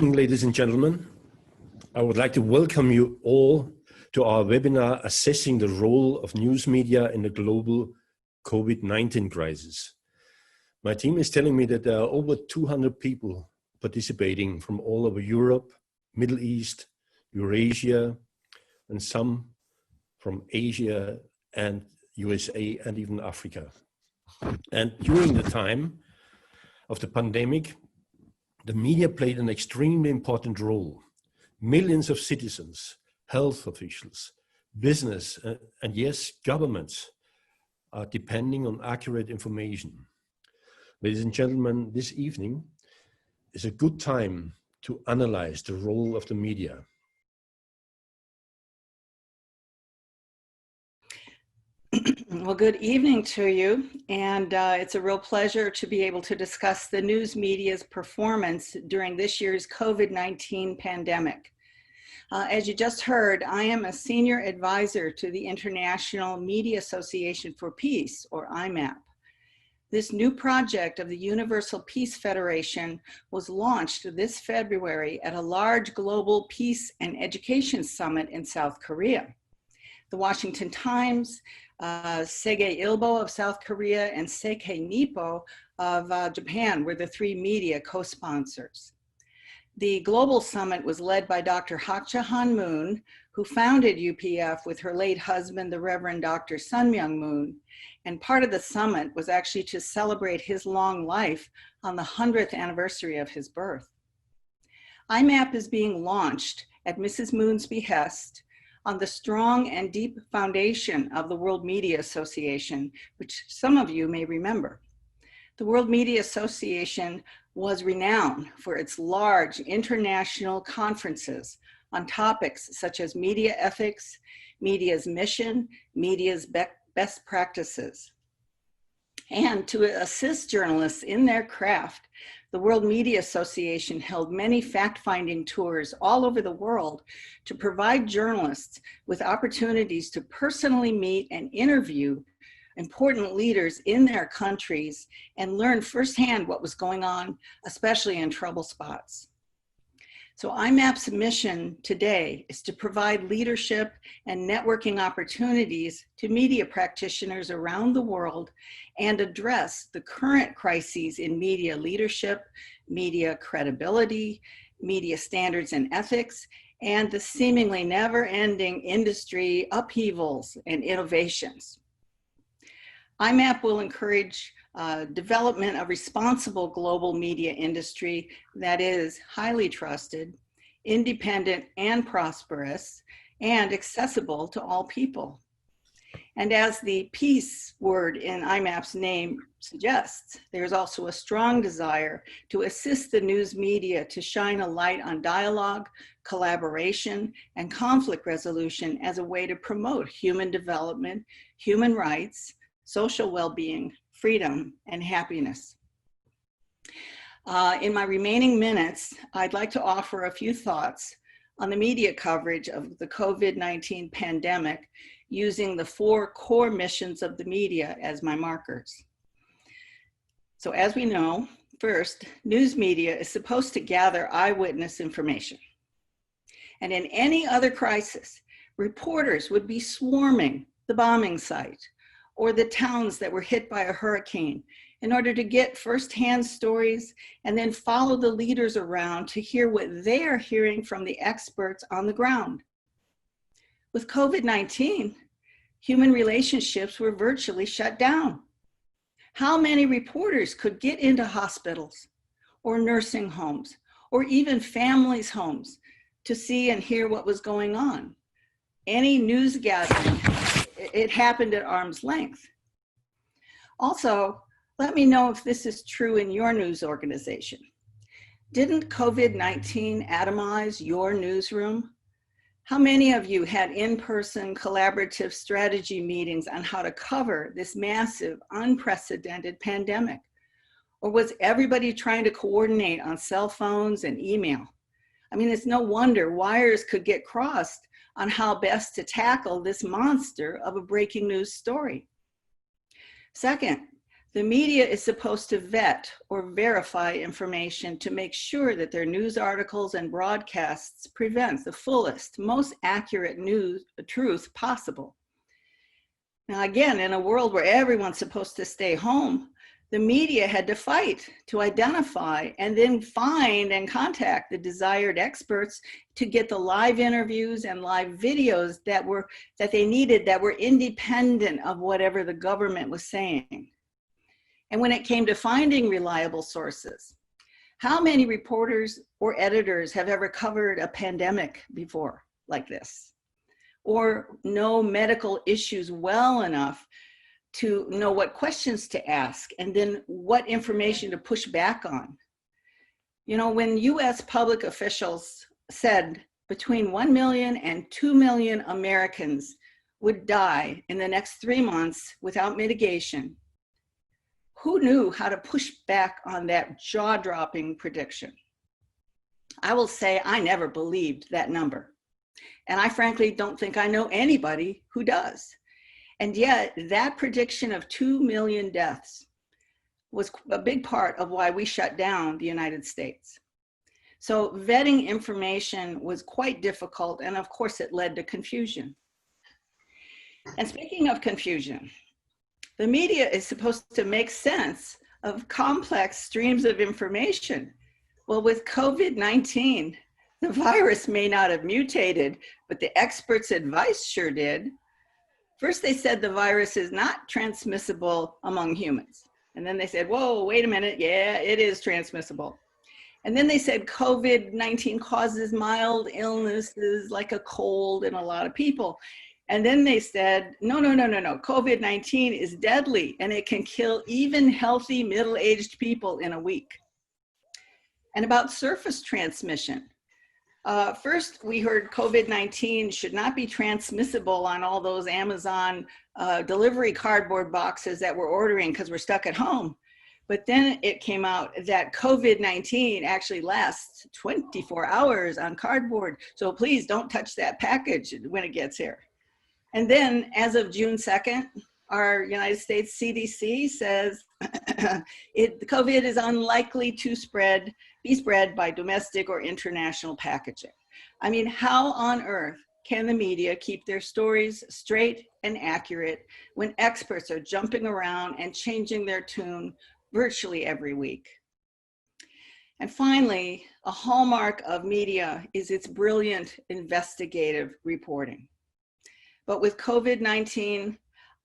Ladies and gentlemen, I would like to welcome you all to our webinar assessing the role of news media in the global COVID-19 crisis. My team is telling me that there are over 200 people participating from all over Europe, Middle East, Eurasia, and some from Asia and USA and even Africa. And during the time of the pandemic, the media played an extremely important role. Millions of citizens, health officials, business, and yes, governments are depending on accurate information. Ladies and gentlemen, this evening is a good time to analyze the role of the media. Well, good evening to you, and it's a real pleasure to be able to discuss the news media's performance during this year's COVID-19 pandemic. As you just heard, I am a senior advisor to the International Media Association for Peace, or IMAP. This new project of the Universal Peace Federation was launched this February at a large global peace and education summit in South Korea. The Washington Times, Seigei Ilbo of South Korea, and Seikei Nippo of Japan were the three media co-sponsors. The global summit was led by Dr. Hak Ja-han Moon, who founded UPF with her late husband, the Reverend Dr. Sun Myung Moon. And part of the summit was actually to celebrate his long life on the 100th anniversary of his birth. IMAP is being launched at Mrs. Moon's behest on the strong and deep foundation of the World Media Association, which some of you may remember. The World Media Association was renowned for its large international conferences on topics such as media ethics, media's mission, media's best practices. And to assist journalists in their craft, the World Media Association held many fact-finding tours all over the world to provide journalists with opportunities to personally meet and interview important leaders in their countries and learn firsthand what was going on, especially in trouble spots. So IMAP's mission today is to provide leadership and networking opportunities to media practitioners around the world and address the current crises in media leadership, media credibility, media standards and ethics, and the seemingly never-ending industry upheavals and innovations. IMAP will encourage development of responsible global media industry that is highly trusted, independent and prosperous, and accessible to all people. And as the peace word in IMAP's name suggests, there's also a strong desire to assist the news media to shine a light on dialogue, collaboration, and conflict resolution as a way to promote human development, human rights, social well-being, freedom, and happiness. In my remaining minutes, I'd like to offer a few thoughts on the media coverage of the COVID-19 pandemic using the 4 core missions of the media as my markers. So as we know, first, news media is supposed to gather eyewitness information. And in any other crisis, reporters would be swarming the bombing site or the towns that were hit by a hurricane in order to get firsthand stories and then follow the leaders around to hear what they are hearing from the experts on the ground. With COVID-19, human relationships were virtually shut down. How many reporters could get into hospitals or nursing homes or even families' homes to see and hear what was going on? Any news gathering, it happened at arm's length. Also, let me know if this is true in your news organization. Didn't COVID-19 atomize your newsroom? How many of you had in-person collaborative strategy meetings on how to cover this massive, unprecedented pandemic? Or was everybody trying to coordinate on cell phones and email? I mean, it's no wonder wires could get crossed on how best to tackle this monster of a breaking news story. Second, The media is supposed to vet or verify information to make sure that their news articles and broadcasts present the fullest, most accurate truth possible. Now again, in a world where everyone's supposed to stay home, the media had to fight to identify and then find and contact the desired experts to get the live interviews and live videos that they needed that were independent of whatever the government was saying. And when it came to finding reliable sources, how many reporters or editors have ever covered a pandemic before like this? Or know medical issues well enough to know what questions to ask and then what information to push back on? You know, when US public officials said between 1 million and 2 million Americans would die in the next 3 months without mitigation, who knew how to push back on that jaw-dropping prediction? I will say I never believed that number. And I frankly don't think I know anybody who does. And yet that prediction of 2 million deaths was a big part of why we shut down the United States. So vetting information was quite difficult, and of course it led to confusion. And speaking of confusion, the media is supposed to make sense of complex streams of information. Well, with COVID-19, the virus may not have mutated, but the experts' advice sure did. First, they said the virus is not transmissible among humans. And then they said, whoa, wait a minute, yeah, it is transmissible. And then they said COVID-19 causes mild illnesses like a cold in a lot of people. And then they said, no, COVID-19 is deadly and it can kill even healthy middle-aged people in a week. And about surface transmission. First, we heard COVID-19 should not be transmissible on all those Amazon delivery cardboard boxes that we're ordering because we're stuck at home. But then it came out that COVID-19 actually lasts 24 hours on cardboard. So please don't touch that package when it gets here. And then as of June 2nd, our United States CDC says COVID is unlikely to be spread by domestic or international packaging. I mean, how on earth can the media keep their stories straight and accurate when experts are jumping around and changing their tune virtually every week? And finally, a hallmark of media is its brilliant investigative reporting. But with COVID-19,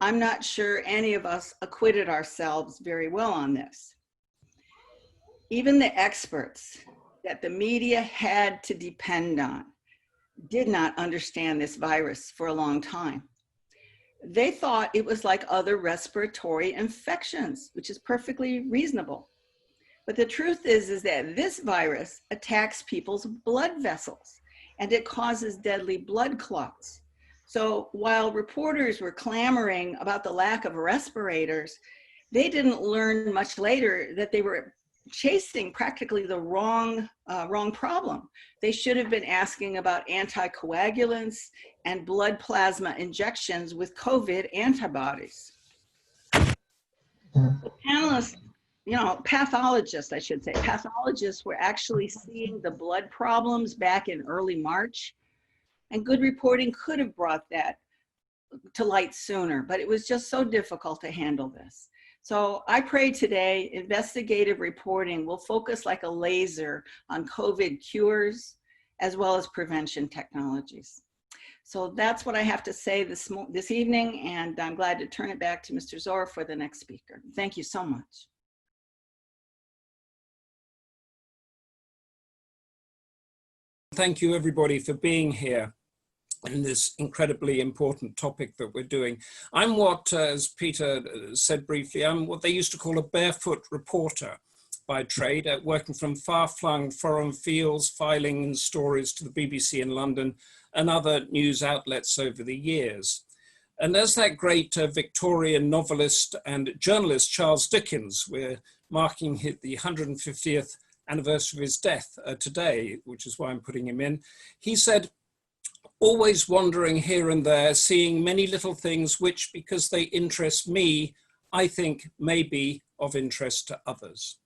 I'm not sure any of us acquitted ourselves very well on this. Even the experts that the media had to depend on did not understand this virus for a long time. They thought it was like other respiratory infections, which is perfectly reasonable. But the truth is that this virus attacks people's blood vessels and it causes deadly blood clots. So while reporters were clamoring about the lack of respirators, they didn't learn much later that they were chasing practically the wrong problem. They should have been asking about anticoagulants and blood plasma injections with COVID antibodies. The panelists, pathologists, I should say, pathologists were actually seeing the blood problems back in early March. And good reporting could have brought that to light sooner, but it was just so difficult to handle this. So I pray today investigative reporting will focus like a laser on COVID cures as well as prevention technologies. So that's what I have to say this evening, and I'm glad to turn it back to Mr. Zöhrer for the next speaker. Thank you so much. Thank you everybody for being here in this incredibly important topic that we're doing. I'm what, as Peter said briefly, I'm what they used to call a barefoot reporter by trade, working from far-flung foreign fields, filing in stories to the BBC in London and other news outlets over the years. And as that great Victorian novelist and journalist Charles Dickens, we're marking the 150th anniversary of his death today, which is why I'm putting him in, he said, always wandering here and there, seeing many little things which, because they interest me, I think may be of interest to others.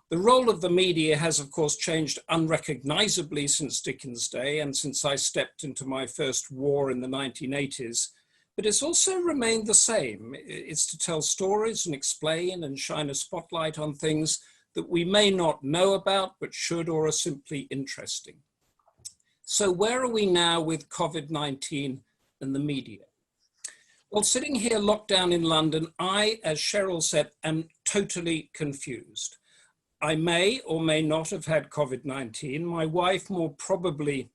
The role of the media has, of course, changed unrecognizably since Dickens' day and since I stepped into my first war in the 1980s, but it's also remained the same. It's to tell stories and explain and shine a spotlight on things that we may not know about, but should or are simply interesting. So where are we now with COVID-19 and the media? Well, sitting here locked down in London, I, as Cheryl said, am totally confused. I may or may not have had COVID-19. My wife more probably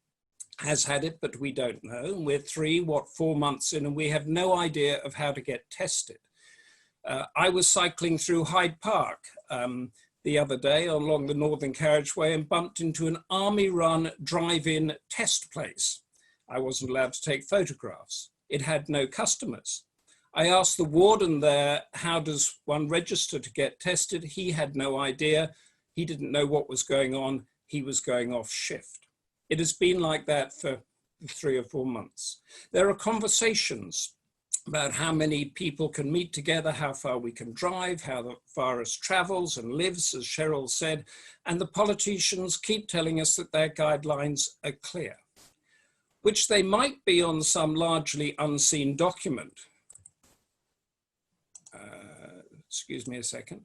has had it, but we don't know. And we're 4 months in, and we have no idea of how to get tested. I was cycling through Hyde Park the other day along the Northern Carriageway and bumped into an army-run drive-in test place. I wasn't allowed to take photographs. It had no customers. I asked the warden there, how does one register to get tested? He had no idea. He didn't know what was going on. He was going off shift. It has been like that for 3 or 4 months. There are conversations about how many people can meet together, how far we can drive, how the virus travels and lives, as Cheryl said, and the politicians keep telling us that their guidelines are clear, which they might be on some largely unseen document. Excuse me a second.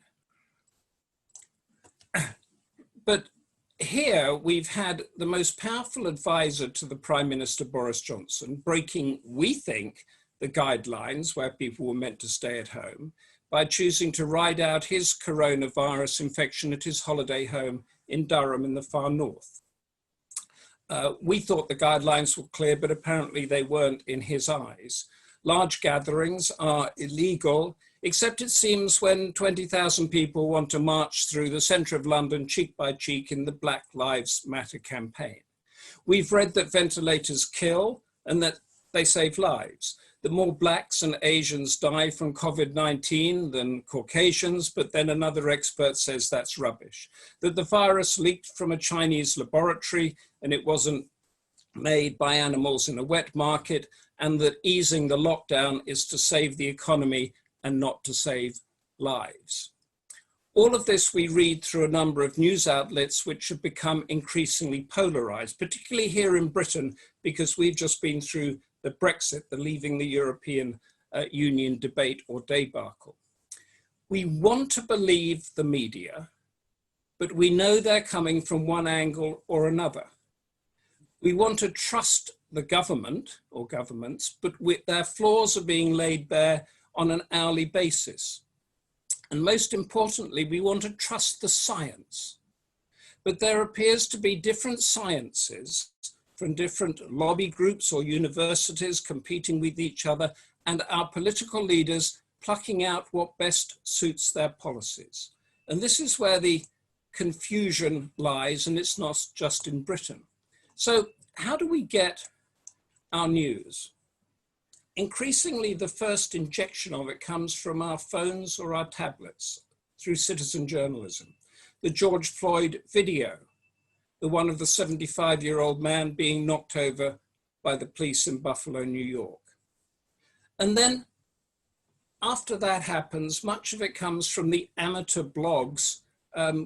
But here we've had the most powerful advisor to the Prime Minister, Boris Johnson, breaking, we think, the guidelines where people were meant to stay at home by choosing to ride out his coronavirus infection at his holiday home in Durham in the far north. We thought the guidelines were clear, but apparently they weren't in his eyes. Large gatherings are illegal, except it seems when 20,000 people want to march through the centre of London cheek by cheek in the Black Lives Matter campaign. We've read that ventilators kill and that they save lives, that more Blacks and Asians die from COVID-19 than Caucasians, but then another expert says that's rubbish, that the virus leaked from a Chinese laboratory and it wasn't made by animals in a wet market, and that easing the lockdown is to save the economy and not to save lives. All of this we read through a number of news outlets which have become increasingly polarized, particularly here in Britain, because we've just been through the Brexit, the leaving the European Union debate or debacle. We want to believe the media, but we know they're coming from one angle or another. We want to trust the government or governments, but their flaws are being laid bare on an hourly basis. And most importantly, we want to trust the science. But there appears to be different sciences from different lobby groups or universities competing with each other, and our political leaders plucking out what best suits their policies. And this is where the confusion lies, and it's not just in Britain. So how do we get our news? Increasingly, the first injection of it comes from our phones or our tablets through citizen journalism. The George Floyd video, the one of the 75-year-old man being knocked over by the police in Buffalo, New York. And then after that happens, much of it comes from the amateur blogs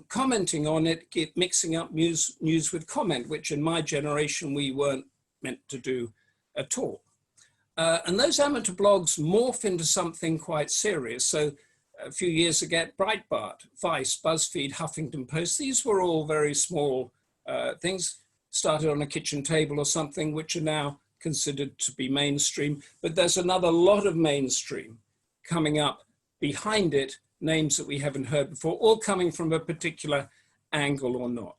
commenting on it, mixing up news with comment, which in my generation we weren't meant to do at all. And those amateur blogs morph into something quite serious. So a few years ago, Breitbart, Vice, BuzzFeed, Huffington Post, these were all very small things, started on a kitchen table or something, which are now considered to be mainstream. But there's another lot of mainstream coming up behind it, names that we haven't heard before, all coming from a particular angle or not.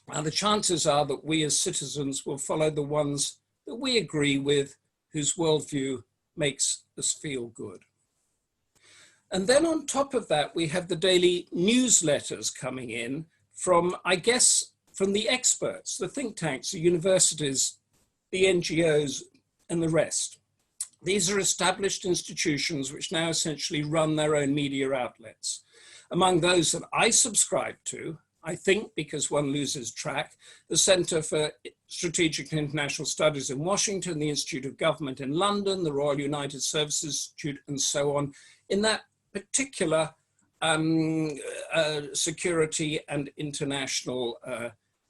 Now, the chances are that we as citizens will follow the ones that we agree with, whose worldview makes us feel good. And then on top of that, we have the daily newsletters coming in from, I guess, from the experts, the think tanks, the universities, the NGOs, and the rest. These are established institutions which now essentially run their own media outlets. Among those that I subscribe to, I think because one loses track, the Centre for Strategic and International Studies in Washington, the Institute of Government in London, the Royal United Services Institute, and so on. In that particular security and international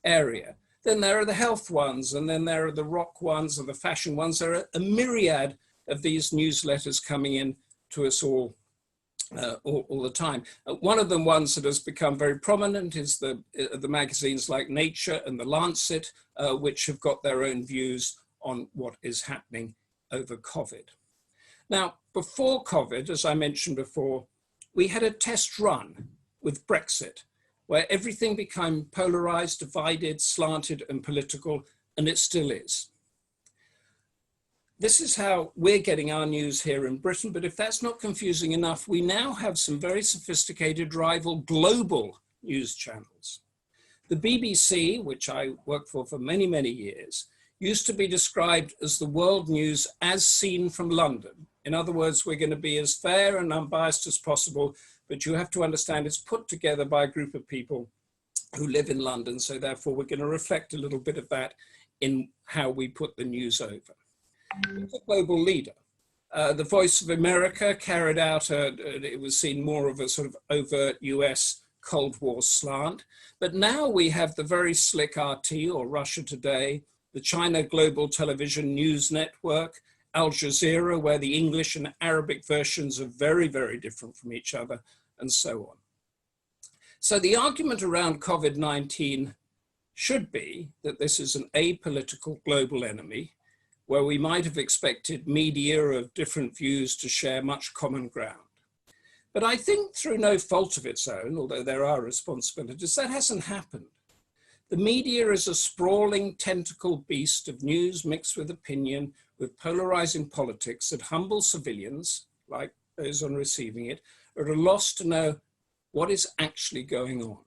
area. Then there are the health ones, and then there are the rock ones and the fashion ones. There are a myriad of these newsletters coming in to us all the time. One of the ones that has become very prominent is the magazines like Nature and The Lancet, which have got their own views on what is happening over COVID. Now, before COVID, as I mentioned before, we had a test run with Brexit, where everything became polarized, divided, slanted, and political, and it still is. This is how we're getting our news here in Britain, but if that's not confusing enough, we now have some very sophisticated rival global news channels. The BBC, which I worked for many, many years, used to be described as the world news as seen from London. In other words, we're going to be as fair and unbiased as possible, but you have to understand it's put together by a group of people who live in London, so therefore we're going to reflect a little bit of that in how we put the news over. It's a global leader. The Voice of America carried out, it was seen more of a sort of overt US Cold War slant, but now we have the very slick RT, or Russia Today, the China Global Television News Network, Al Jazeera, where the English and Arabic versions are very, very different from each other, and so on. So the argument around COVID-19 should be that this is an apolitical global enemy, where we might have expected media of different views to share much common ground. But I think through no fault of its own, although there are responsibilities, that hasn't happened. The media is a sprawling tentacle beast of news mixed with opinion, with polarizing politics that humble civilians, like those on receiving it, are at a loss to know what is actually going on.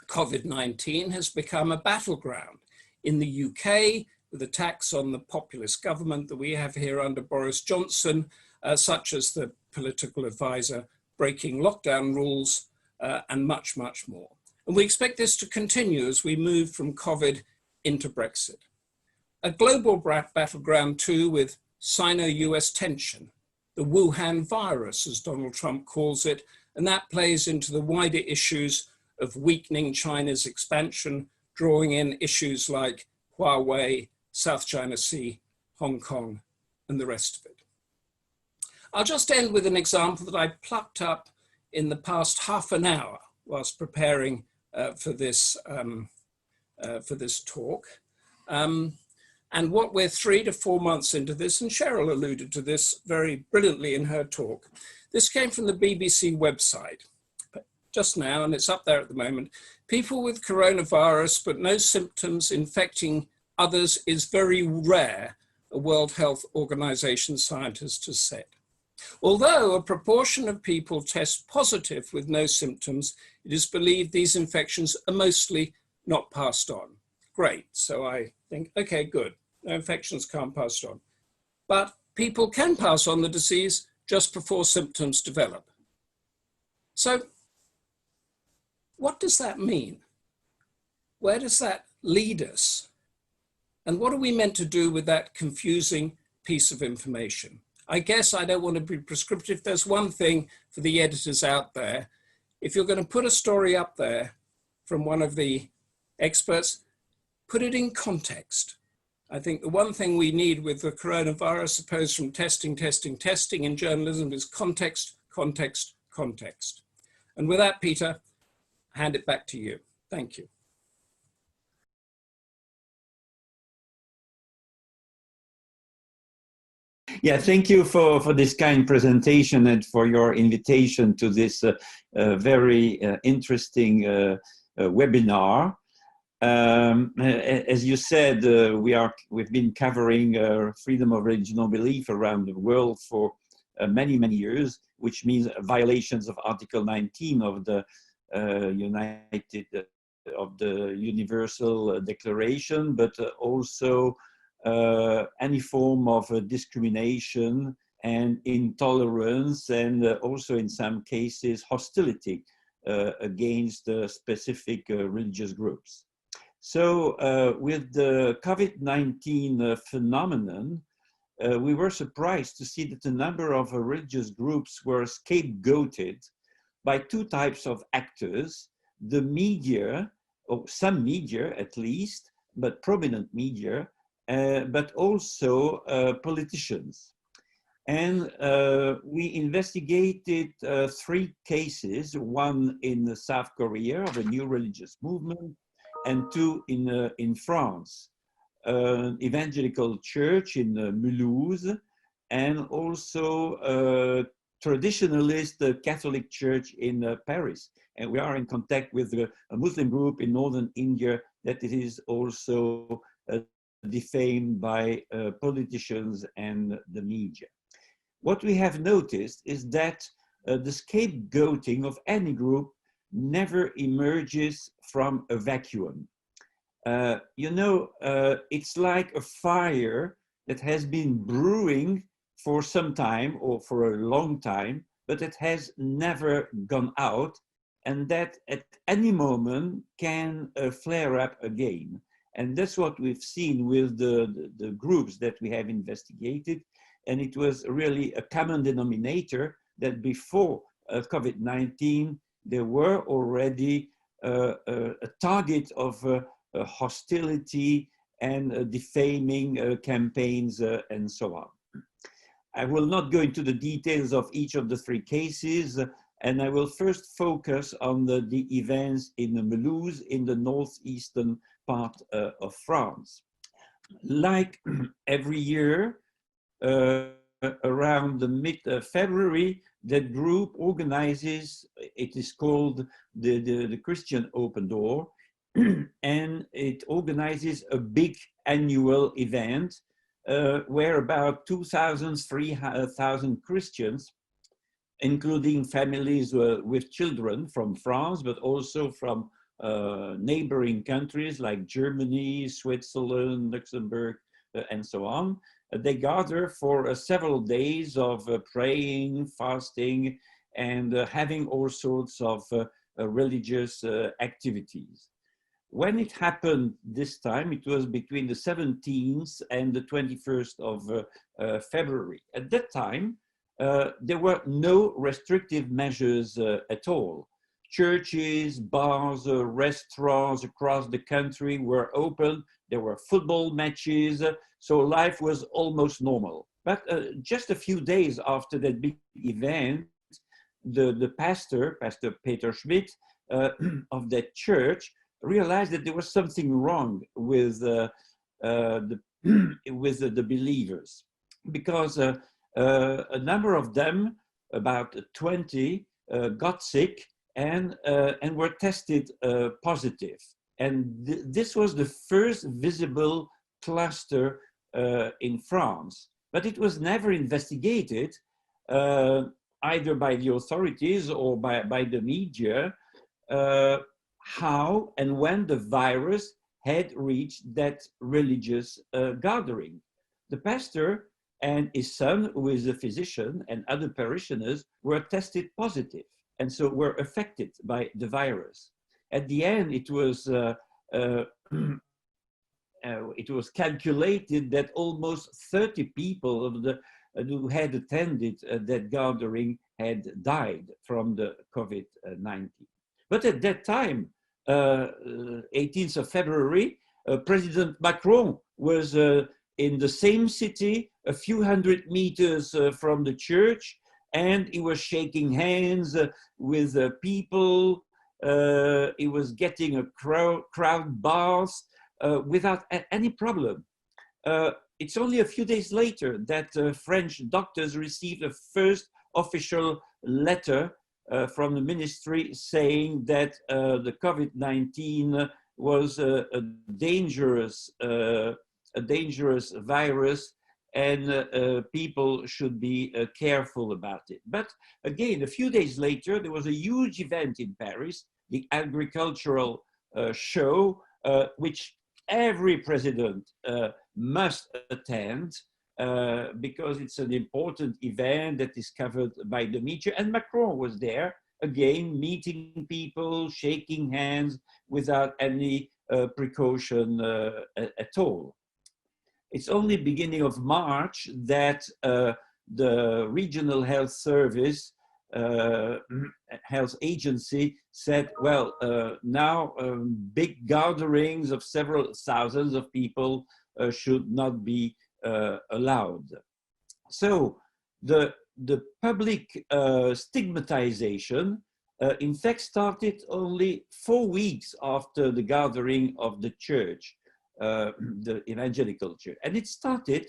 COVID-19 has become a battleground. In the UK, with attacks on the populist government that we have here under Boris Johnson, such as the political advisor breaking lockdown rules, and much, much more. And we expect this to continue as we move from COVID into Brexit. A global battleground too, with Sino-US tension, the Wuhan virus, as Donald Trump calls it, and that plays into the wider issues of weakening China's expansion, drawing in issues like Huawei, South China Sea, Hong Kong, and the rest of it. I'll just end with an example that I plucked up in the past half an hour whilst preparing for this talk. And what we're 3 to 4 months into this, and Cheryl alluded to this very brilliantly in her talk. This came from the BBC website just now, and it's up there at the moment. People with coronavirus but no symptoms infecting others is very rare, a World Health Organization scientist has said. Although a proportion of people test positive with no symptoms, it is believed these infections are mostly not passed on. Great, so I think, okay, good, no infections can't pass on. But people can pass on the disease just before symptoms develop. So what does that mean? Where does that lead us? And what are we meant to do with that confusing piece of information? I guess I don't want to be prescriptive. There's one thing for the editors out there. If you're going to put a story up there from one of the experts, put it in context. I think the one thing we need with the coronavirus, opposed from testing in journalism, is context, context, context. And with that, Peter, I hand it back to you. Thank you. Yeah, thank you for this kind presentation and for your invitation to this very interesting webinar. As you said, we've been covering freedom of religious belief around the world for many, many years, which means violations of Article 19 of the Universal Declaration, but also any form of discrimination and intolerance, and also in some cases hostility against specific religious groups. So with the COVID-19 phenomenon, we were surprised to see that a number of religious groups were scapegoated by two types of actors: the media, or some media at least, but prominent media, but also politicians. And we investigated 3 cases, one in South Korea of a new religious movement, and 2 in France, an evangelical church in Mulhouse, and also a traditionalist Catholic church in Paris. And we are in contact with a Muslim group in northern India that it is also defamed by politicians and the media. What we have noticed is that the scapegoating of any group never emerges from a vacuum. It's like a fire that has been brewing for some time or for a long time, but it has never gone out, and that at any moment can flare up again. And that's what we've seen with the groups that we have investigated. And it was really a common denominator that before COVID-19, there were already a target of hostility and defaming campaigns and so on. I will not go into the details of each of the 3 cases, and I will first focus on the events in Mulhouse in the northeastern part of France. Like every year, around the mid-February, that group organizes, it is called the Christian Open Door, and it organizes a big annual event where about 2,000, 3,000 Christians, including families with children from France, but also from neighboring countries like Germany, Switzerland, Luxembourg, and so on. They gather for several days of praying, fasting, and having all sorts of religious activities. When it happened this time, it was between the 17th and the 21st of February. At that time, there were no restrictive measures at all. Churches, bars, restaurants across the country were open. There were football matches, so life was almost normal. But just a few days after that big event, the pastor, Pastor Peter Schmidt of that church, realized that there was something wrong with the believers, because a number of them, about 20, got sick and were tested positive. And this was the first visible cluster in France, but it was never investigated either by the authorities or by the media how and when the virus had reached that religious gathering. The pastor and his son, who is a physician, and other parishioners were tested positive, and so were affected by the virus. At the end, it was calculated that almost 30 people who had attended that gathering had died from the COVID-19. But at that time, 18th of February, President Macron was in the same city, a few hundred meters from the church, and he was shaking hands with people. He was getting a crowd bath without any problem. It's only a few days later that French doctors received a first official letter from the ministry saying that the COVID-19 was a dangerous virus, and people should be careful about it. But again, a few days later, there was a huge event in Paris, the agricultural show, which every president must attend because it's an important event that is covered by the media. And Macron was there, again, meeting people, shaking hands without any precaution at all. It's only beginning of March that the regional health service, health agency said, well, now big gatherings of several thousands of people should not be allowed. So the public stigmatization in fact started only 4 weeks after the gathering of the church, the evangelical church. And it started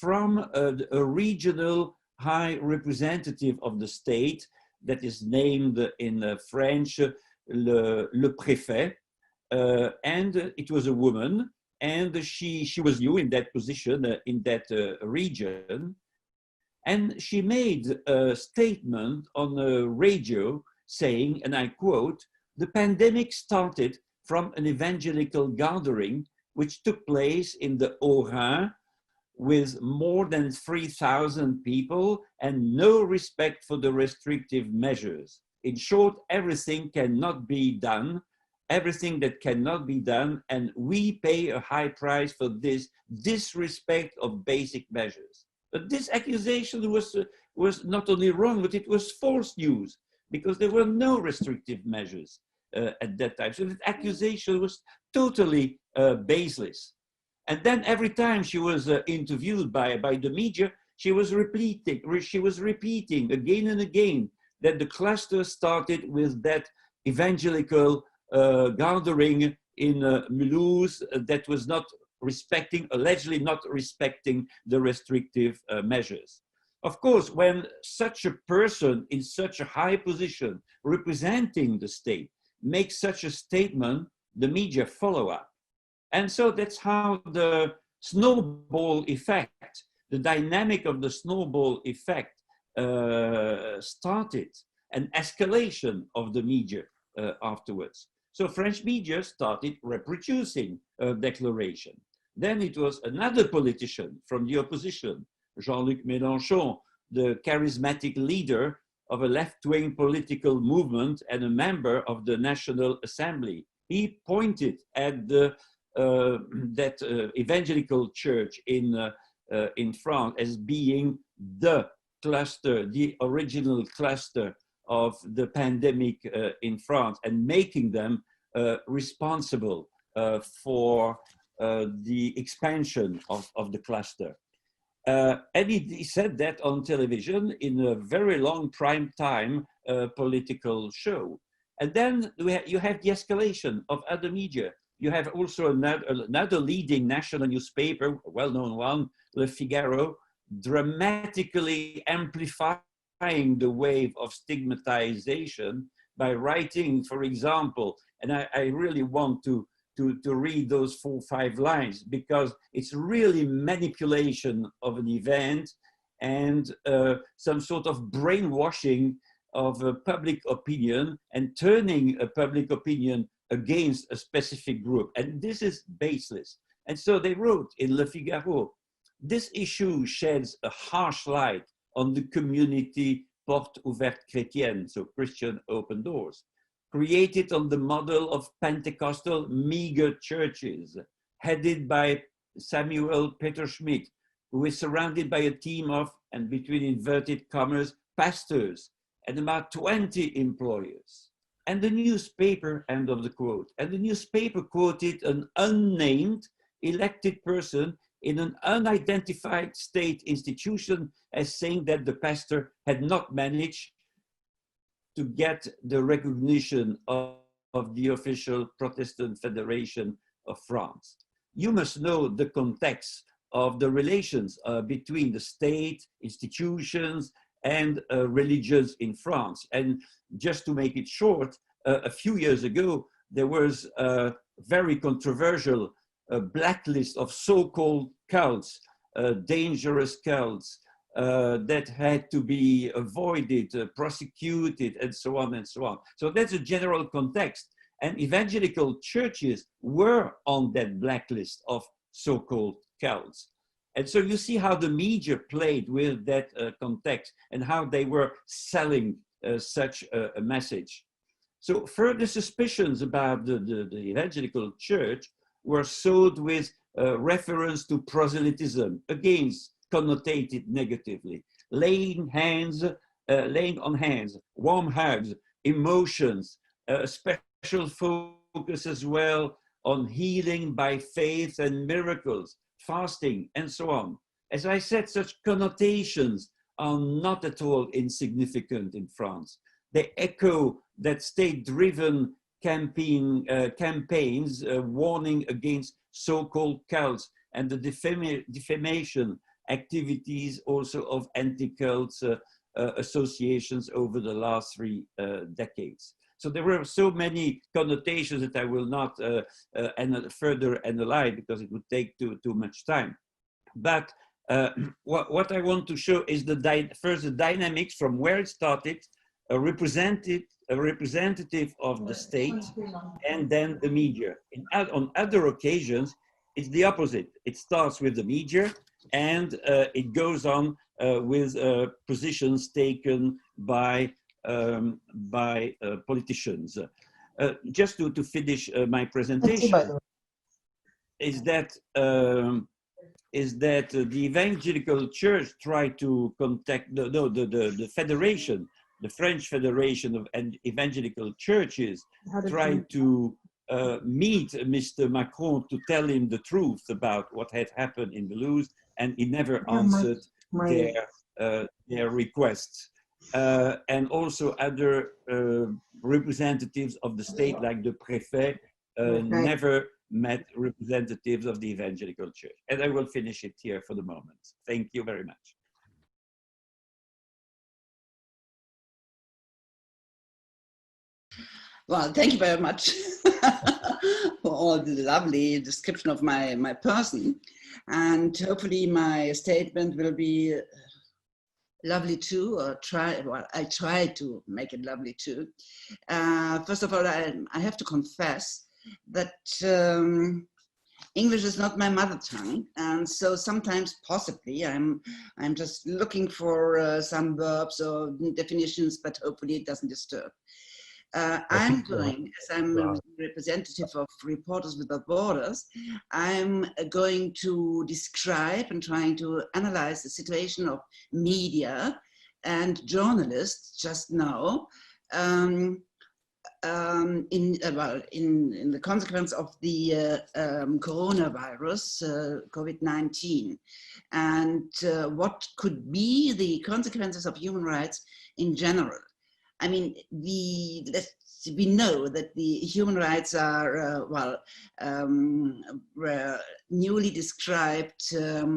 from a regional high representative of the state that is named in French le préfet, and it was a woman, and she was new in that position in that region. And she made a statement on the radio saying, and I quote, "The pandemic started from an evangelical gathering which took place in the Haut-Rhin with more than 3,000 people and no respect for the restrictive measures. In short, everything cannot be done, everything that cannot be done, and we pay a high price for this disrespect of basic measures." But this accusation was not only wrong, but it was false news, because there were no restrictive measures at that time. So that accusation was totally baseless. And then every time she was interviewed by the media, she was repeating again and again that the cluster started with that evangelical gathering in Mulhouse that was not allegedly not respecting the restrictive measures. Of course, when such a person in such a high position representing the state makes such a statement, the media follow up. And so that's how the snowball effect, the dynamic of the snowball effect started, an escalation of the media afterwards. So French media started reproducing a declaration. Then it was another politician from the opposition, Jean-Luc Mélenchon, the charismatic leader of a left-wing political movement and a member of the National Assembly. He pointed at that evangelical church in France as being the cluster, the original cluster of the pandemic in France, and making them responsible for the expansion of the cluster. And he said that on television in a very long prime time political show. And then you have the escalation of other media. You have also another leading national newspaper, a well-known one, Le Figaro, dramatically amplifying the wave of stigmatization by writing, for example, and I really want to read those 4 or 5 lines, because it's really manipulation of an event and some sort of brainwashing of public opinion and turning a public opinion against a specific group. And this is baseless. And so they wrote in Le Figaro, "This issue sheds a harsh light on the community Porte Ouverte Chrétienne," so Christian open doors, created on the model of Pentecostal meager churches, headed by Samuel Peter Schmidt, who is surrounded by a team of, and between inverted commas, pastors and about 20 employers. And the newspaper, end of the quote, and the newspaper quoted an unnamed elected person in an unidentified state institution as saying that the pastor had not managed to get the recognition of the official Protestant Federation of France. You must know the context of the relations between the state, institutions, and religions in France. And just to make it short, a few years ago, there was a very controversial blacklist of so-called cults, dangerous cults, that had to be avoided, prosecuted, and so on and so on. So that's a general context. And evangelical churches were on that blacklist of so-called cults. And so you see how the media played with that context and how they were selling such a message. So further suspicions about the evangelical church were sowed with reference to proselytism, against connotated negatively, laying on hands, warm hugs, emotions, special focus as well on healing by faith and miracles, fasting, and so on. As I said, such connotations are not at all insignificant in France. They echo that state-driven campaigns warning against so-called cults and the defamation activities also of anti-cults associations over the last 3 decades. So there were so many connotations that I will not further analyze because it would take too much time. But what I want to show is first the dynamics from where it started, a representative of the state, and then the media. On other occasions, it's the opposite. It starts with the media, and it goes on with positions taken by politicians. Just to finish my presentation, is that the evangelical church tried to contact the federation, the French Federation of Evangelical Churches, tried to meet Mr. Macron to tell him the truth about what had happened in Belarus, and he never answered their requests. And also other representatives of the state, like the préfet, never met representatives of the evangelical church. And I will finish it here for the moment. Thank you very much. Well, thank you very much for all the lovely description of my person. And hopefully my statement will be lovely too, or I try to make it lovely too. First of all, I have to confess that English is not my mother tongue, and so sometimes possibly I'm just looking for some verbs or definitions, but hopefully it doesn't disturb. I'm going, as I'm a representative of Reporters Without Borders, I'm going to describe and trying to analyze the situation of media and journalists just now in the consequence of the coronavirus, COVID-19, and what could be the consequences of human rights in general. I mean, we know that the human rights are, were newly described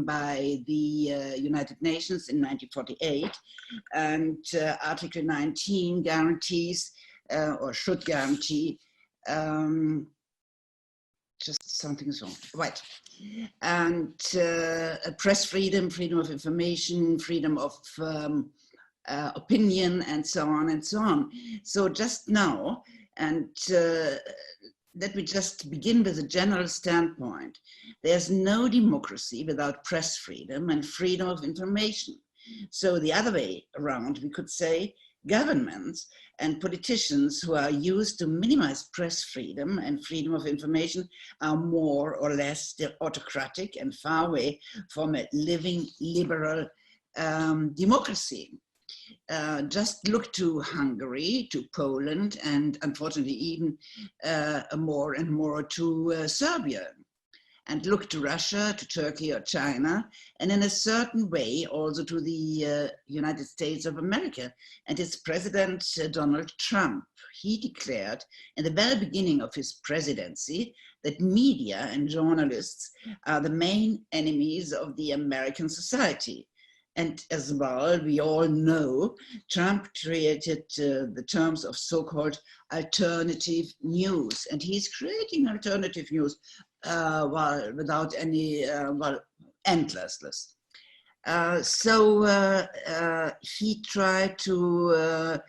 by the United Nations in 1948, and Article 19 guarantees, or should guarantee, just something's wrong, right. And press freedom, freedom of information, freedom of opinion, and so on and so on. So just now, and let me just begin with a general standpoint. There's no democracy without press freedom and freedom of information. So the other way around, we could say governments and politicians who are used to minimize press freedom and freedom of information are more or less autocratic and far away from a living liberal democracy. Just look to Hungary, to Poland, and unfortunately even more and more to Serbia. And look to Russia, to Turkey or China, and in a certain way also to the United States of America and its President Donald Trump. He declared in the very beginning of his presidency that media and journalists are the main enemies of the American society. And as well, we all know, Trump created the terms of so-called alternative news, and he's creating alternative news without any, endlessness. So he tried to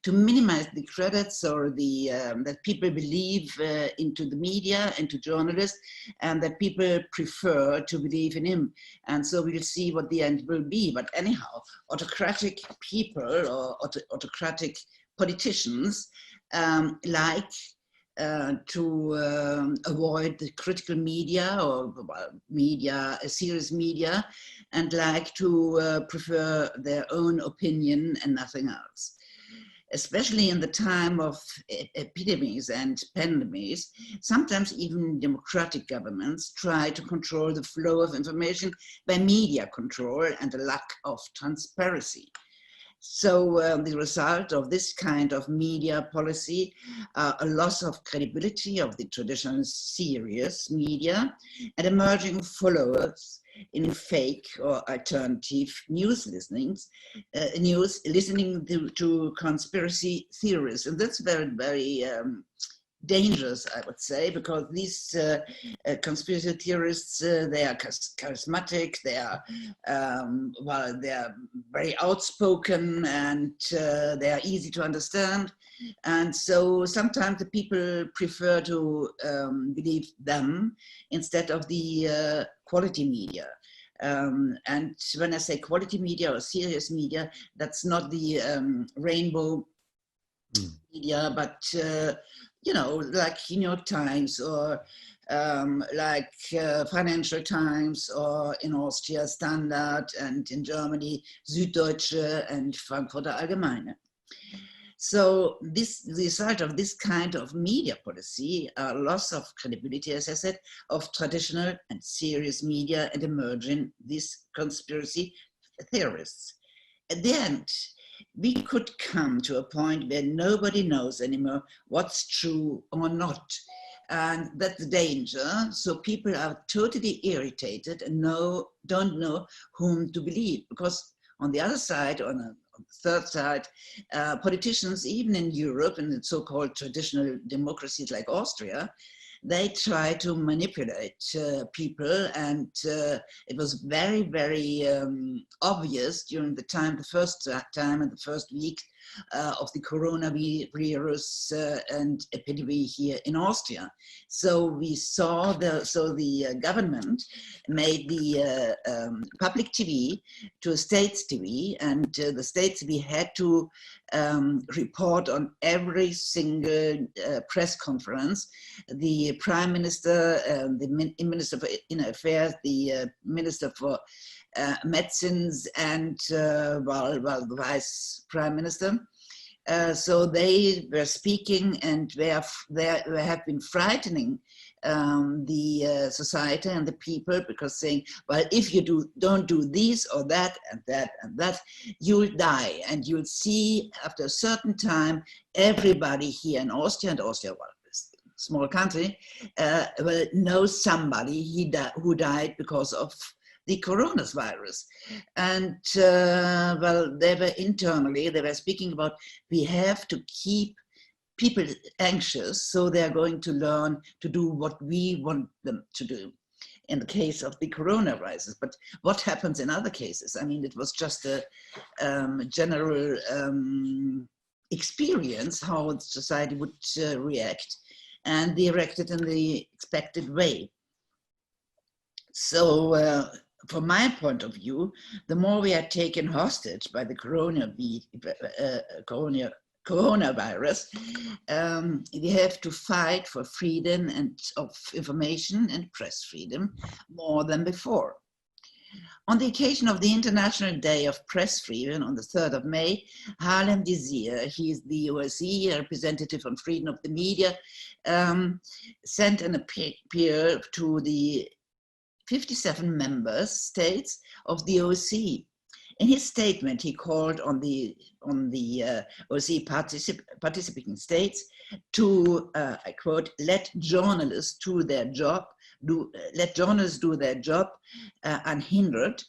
minimize the credits or the that people believe into the media and to journalists, and that people prefer to believe in him. And so we'll see what the end will be. But anyhow, autocratic people or autocratic politicians like to avoid the critical media or media, serious media, and like to prefer their own opinion and nothing else. Especially in the time of epidemics and pandemics, sometimes even democratic governments try to control the flow of information by media control and a lack of transparency. So the result of this kind of media policy, a loss of credibility of the traditional serious media and emerging followers in fake or alternative news listening to conspiracy theories. And that's very, very dangerous, I would say, because these conspiracy theorists, they are charismatic, they are, well, they are very outspoken, and they are easy to understand. And so sometimes the people prefer to believe them instead of the quality media. And when I say quality media or serious media, that's not the rainbow media, but you know, like New York Times or like Financial Times, or in Austria Standard, and in Germany Süddeutsche and Frankfurter Allgemeine. So this, the result of this kind of media policy, a loss of credibility, as I said, of traditional and serious media and emerging these conspiracy theorists. At the end, we could come to a point where nobody knows anymore what's true or not. And that's the danger. So people are totally irritated and don't know whom to believe. Because on the other side, on the third side, politicians, even in Europe and in so-called traditional democracies like Austria, they try to manipulate people, and it was very, very obvious during the first time and the first week of the coronavirus and epidemic here in Austria. So we saw the government made the public TV to a states TV, and the states TV had to report on every single press conference. The Prime Minister, the Minister for Inner Affairs, the Minister for Medicines, and the Vice Prime Minister. So they were speaking, and they have been frightening the society and the people, because saying, well, if you don't do this or that and that and that, you'll die, and you'll see after a certain time everybody here in Austria, and Austria, well, small country, will know somebody who died because of the coronavirus. And well, they were speaking about, we have to keep people anxious, so they're going to learn to do what we want them to do in the case of the coronavirus. But what happens in other cases? I mean, it was just a general experience how society would react, and they reacted in the expected way. So from my point of view, the more we are taken hostage by the coronavirus, we have to fight for freedom and of information and press freedom more than before. On the occasion of the International Day of Press Freedom on the 3rd of May, Harlem Desir, he is the OSCE representative on freedom of the media, sent an appeal to the 57 member states of the OSCE. In his statement, he called on the OSCE participating states to, I quote, let journalists do their job, unhindered,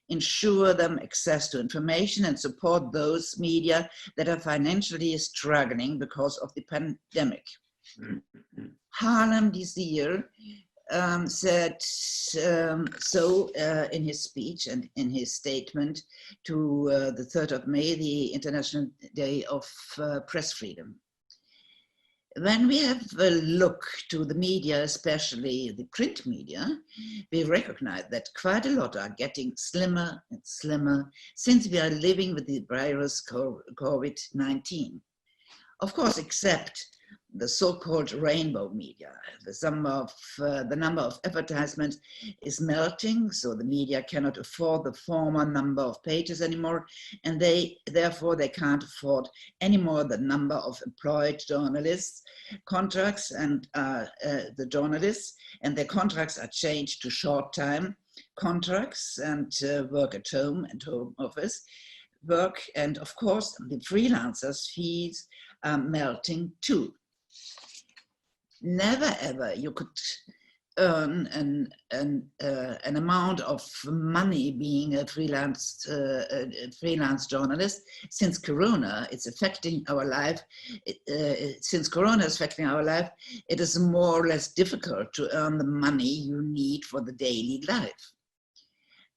ensure them access to information, and support those media that are financially struggling because of the pandemic. Harlem Desir said in his speech and in his statement to the 3rd of May, the International Day of Press Freedom. When we have a look to the media, especially the print media, we recognize that quite a lot are getting slimmer and slimmer since we are living with the virus COVID-19. Of course, except the so-called rainbow media. The number of advertisements is melting, so the media cannot afford the former number of pages anymore, and therefore they can't afford anymore the number of employed journalists, contracts, and the journalists, and their contracts are changed to short-time contracts and work at home and home office work, and of course the freelancers' fees are melting too. Never ever you could earn an amount of money being a freelance journalist. Since Corona, it's affecting our life. Since Corona is affecting our life, it is more or less difficult to earn the money you need for the daily life.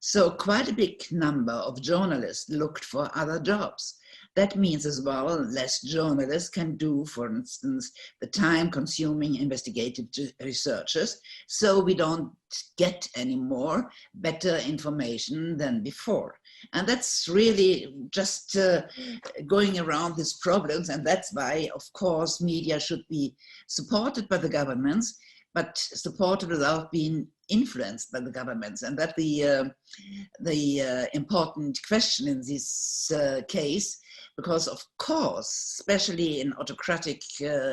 So quite a big number of journalists looked for other jobs. That means as well, less journalists can do, for instance, the time-consuming investigative researches, so we don't get any more better information than before. And that's really just going around these problems, and that's why, of course, media should be supported by the governments, but supported without being influenced by the governments. And that the important question in this case, because of course, especially in autocratic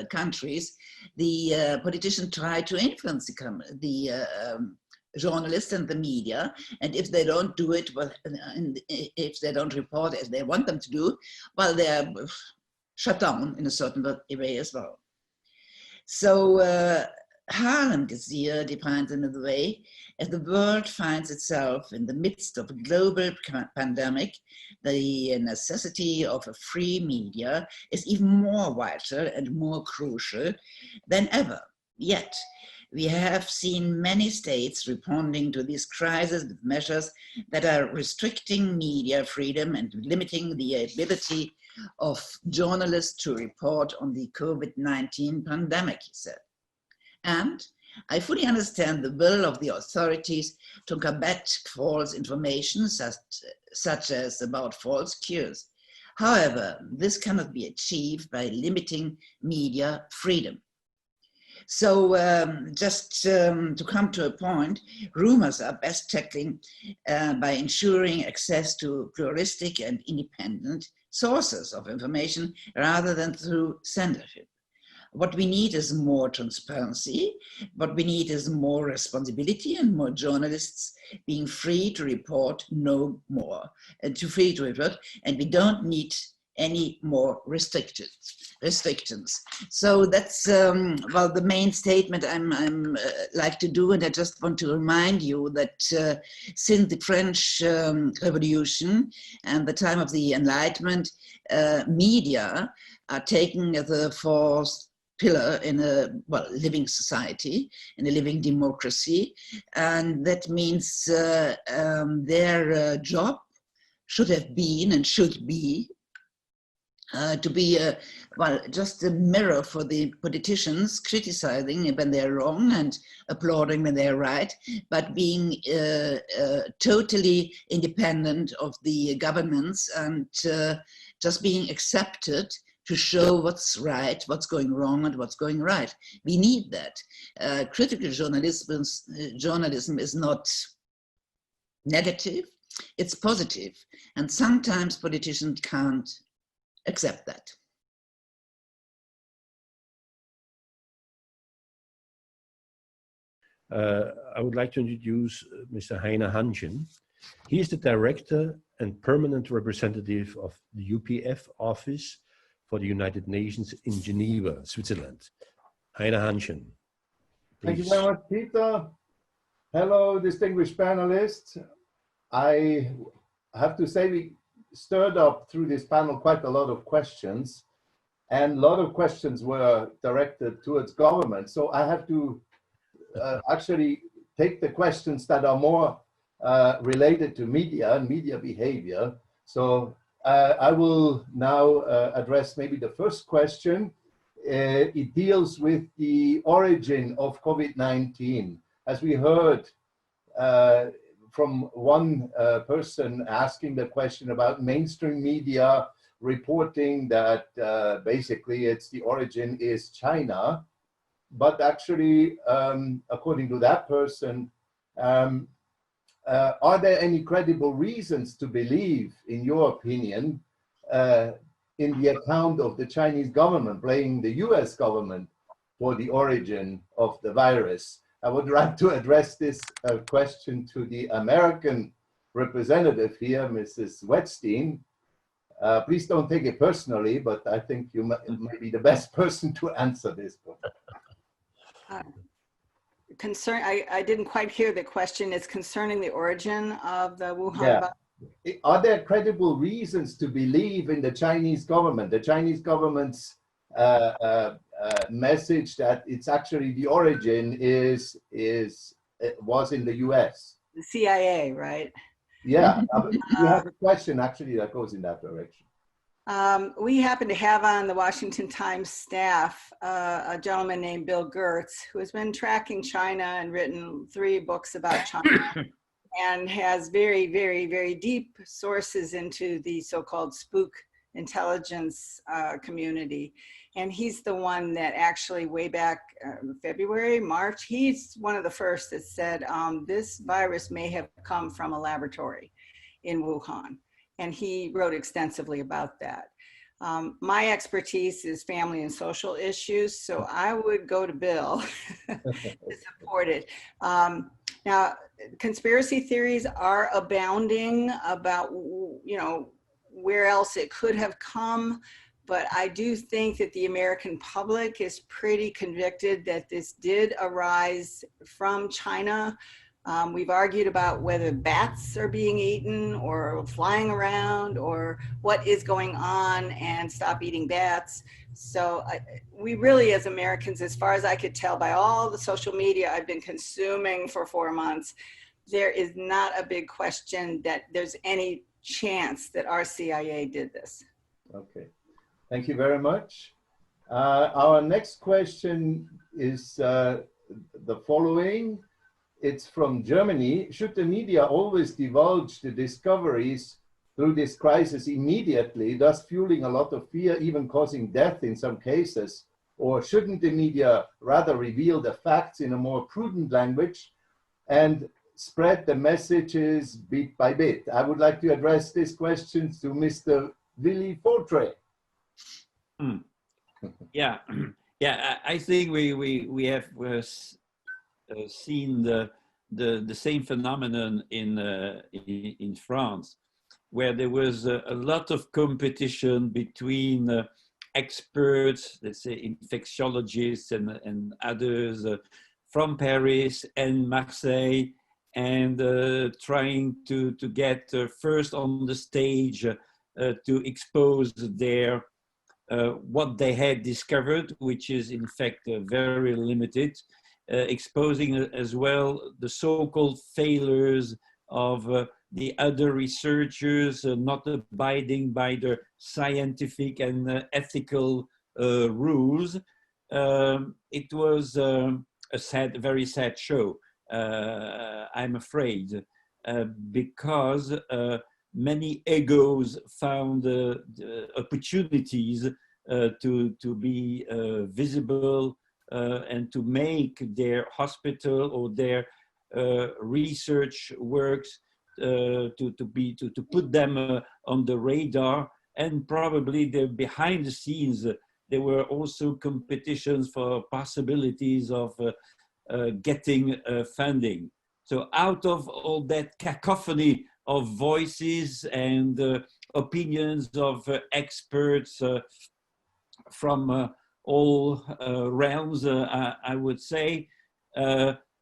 countries, the politicians try to influence the journalists and the media, and if they don't do it, well, if they don't report as they want them to do, well, they're shut down in a certain way as well. So Harlem this year defines another way. As the world finds itself in the midst of a global pandemic, the necessity of a free media is even more vital and more crucial than ever. Yet, we have seen many states responding to this crisis with measures that are restricting media freedom and limiting the ability of journalists to report on the COVID-19 pandemic, he said. And I fully understand the will of the authorities to combat false information, such as about false cures. However, this cannot be achieved by limiting media freedom. So just to come to a point, rumors are best tackling by ensuring access to pluralistic and independent sources of information rather than through censorship. What we need is more transparency. What we need is more responsibility and more journalists being free to report no more, and free to report, and we don't need any more restrictions. So that's well, the main statement I'm like to do, and I just want to remind you that since the French Revolution and the time of the Enlightenment, media are taken as a fourth pillar in a living society, in a living democracy, and that means their job should have been and should be to be just a mirror for the politicians, criticizing when they're wrong and applauding when they're right, but being totally independent of the governments and just being accepted to show what's right, what's going wrong, and what's going right. We need that. Critical journalism is not negative, it's positive. And sometimes politicians can't accept that. I would like to introduce Mr. Heiner Hanschen. He is the director and permanent representative of the UPF office for the United Nations in Geneva, Switzerland. Heiner Hanschen, please. Thank you very much, Peter. Hello, distinguished panelists. I have to say we stirred up through this panel quite a lot of questions, and a lot of questions were directed towards government. So I have to actually take the questions that are more related to media and media behavior. So I will now address maybe the first question. It deals with the origin of COVID-19. As we heard from one person asking the question about mainstream media reporting that basically the origin is China. But actually, according to that person, are there any credible reasons to believe, in your opinion, in the account of the Chinese government blaming the US government for the origin of the virus? I would like to address this question to the American representative here, Mrs. Wetzstein. Please don't take it personally, but I think you might be the best person to answer this one. I didn't quite hear the question. It's concerning the origin of the Wuhan virus. Are there credible reasons to believe in the Chinese government? The Chinese government's message that it's actually the origin was in the US. The CIA, right? Yeah, we have a question actually that goes in that direction. We happen to have on the Washington Times staff a gentleman named Bill Gertz, who has been tracking China and written 3 books about China and has very, very, very deep sources into the so-called spook intelligence community. And he's the one that actually way back February, March, he's one of the first that said this virus may have come from a laboratory in Wuhan. And he wrote extensively about that. My expertise is family and social issues, so I would go to Bill to support it. Now, conspiracy theories are abounding about, you know, where else it could have come, but I do think that the American public is pretty convicted that this did arise from China. We've argued about whether bats are being eaten or flying around or what is going on, and stop eating bats. So we really, as Americans, as far as I could tell by all the social media I've been consuming for 4 months, there is not a big question that there's any chance that our CIA did this. Okay, thank you very much. Our next question is the following. It's from Germany. Should the media always divulge the discoveries through this crisis immediately, thus fueling a lot of fear, even causing death in some cases? Or shouldn't the media rather reveal the facts in a more prudent language and spread the messages bit by bit? I would like to address this question to Mr. Willy Fautre. Yeah, I think we have seen the same phenomenon in France, where there was a lot of competition between experts, let's say infectiologists and others from Paris and Marseille, and trying to get first on the stage to expose their what they had discovered, which is in fact very limited. Exposing as well the so-called failures of the other researchers not abiding by the scientific and ethical rules. It was a very sad show, I'm afraid, because many egos found opportunities to be visible and to make their hospital or their research works to put them on the radar. And probably behind the scenes there were also competitions for possibilities of getting funding. So out of all that cacophony of voices and opinions of experts from all realms, I would say,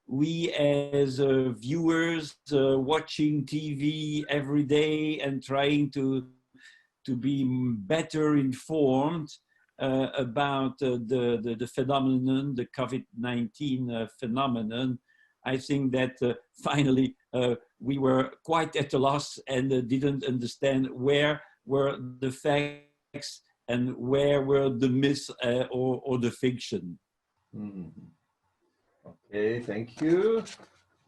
we as viewers watching TV every day and trying to be better informed about the phenomenon, the COVID-19 phenomenon, I think that finally we were quite at a loss and didn't understand where were the facts and where were the myths or the fiction. Okay, thank you.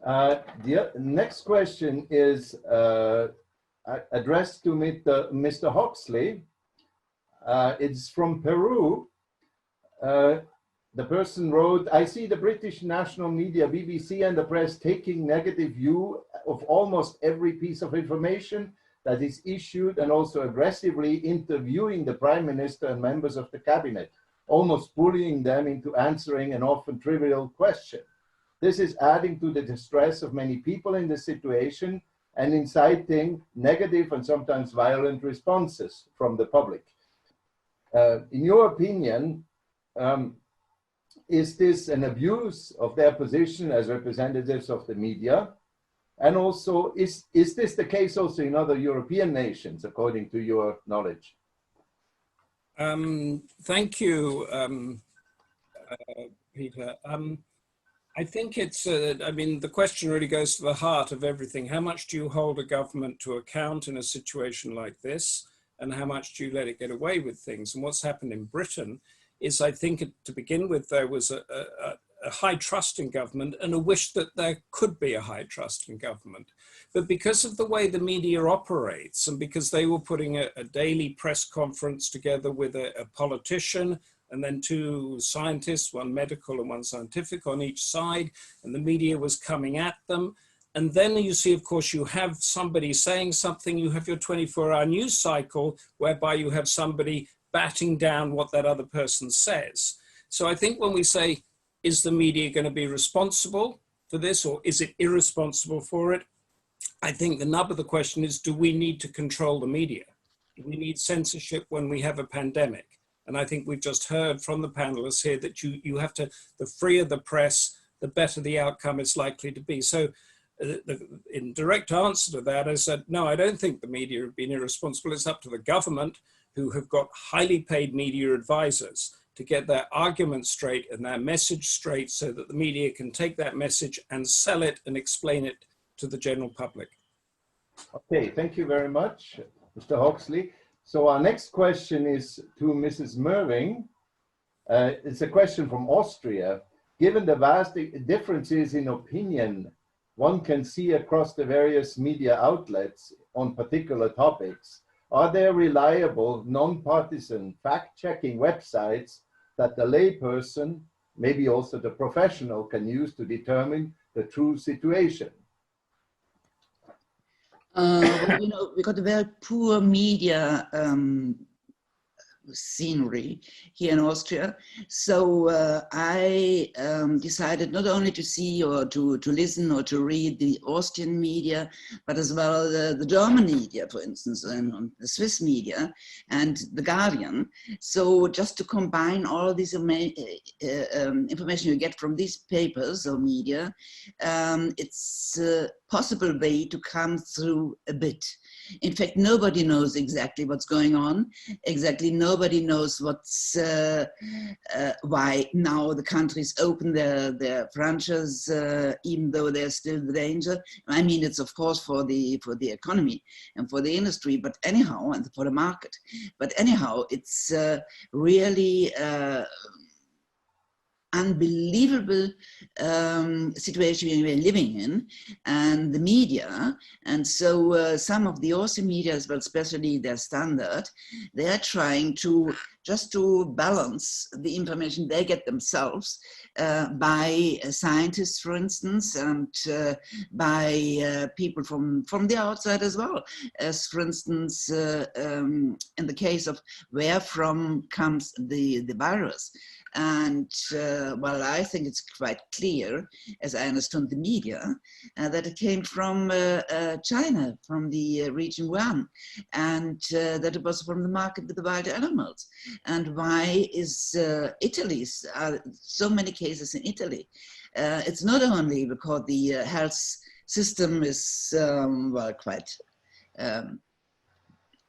The next question is addressed to Mr. Hawksley. It's from Peru. The person wrote, I see the British national media, BBC and the press taking negative view of almost every piece of information that is issued and also aggressively interviewing the Prime Minister and members of the cabinet, almost bullying them into answering an often trivial question. This is adding to the distress of many people in this situation and inciting negative and sometimes violent responses from the public. In your opinion, is this an abuse of their position as representatives of the media? And also, is this the case also in other European nations, according to your knowledge? Thank you, Peter. I think it's, I mean, the question really goes to the heart of everything. How much do you hold a government to account in a situation like this? And how much do you let it get away with things? And what's happened in Britain is, I think, to begin with, there was a high trust in government and a wish that there could be a high trust in government. But because of the way the media operates, and because they were putting a daily press conference together with a politician, and then two scientists, one medical and one scientific on each side, and the media was coming at them. And then you see, of course, you have somebody saying something, you have your 24-hour news cycle, whereby you have somebody batting down what that other person says. So I think when we say, is the media going to be responsible for this, or is it irresponsible for it? I think the nub of the question is, do we need to control the media? Do we need censorship when we have a pandemic? And I think we've just heard from the panelists here that you have to, the freer the press, the better the outcome is likely to be. So in direct answer to that, I said, no, I don't think the media have been irresponsible. It's up to the government, who have got highly paid media advisors, to get their argument straight and their message straight so that the media can take that message and sell it and explain it to the general public. Okay, thank you very much, Mr. Hawksley. So our next question is to Mrs. Möhring. It's a question from Austria. Given the vast differences in opinion one can see across the various media outlets on particular topics, are there reliable, non-partisan, fact-checking websites that the layperson, maybe also the professional, can use to determine the true situation? Well, you know, we got a very poor media scenery here in Austria. So I decided not only to see or to listen or to read the Austrian media, but as well the German media, for instance, and the Swiss media and the Guardian. So just to combine all this information you get from these papers or media, it's a possible way to come through a bit. In fact, nobody knows exactly what's going on. Exactly, nobody knows what's why now the countries open their branches, even though there's still the danger. I mean, it's of course for the economy and for the industry, but anyhow, and for the market. But anyhow, it's really unbelievable situation we're living in, and the media, and so some of the Austrian media as well, especially their Standard, they are trying to just to balance the information they get themselves by scientists, for instance, and by people from the outside as well, as for instance in the case of where from comes the virus. And well, I think it's quite clear, as I understand the media, that it came from China, from the region Wuhan, and that it was from the market with the wild animals. And why is Italy, so many cases in Italy? It's not only because the health system is, well, quite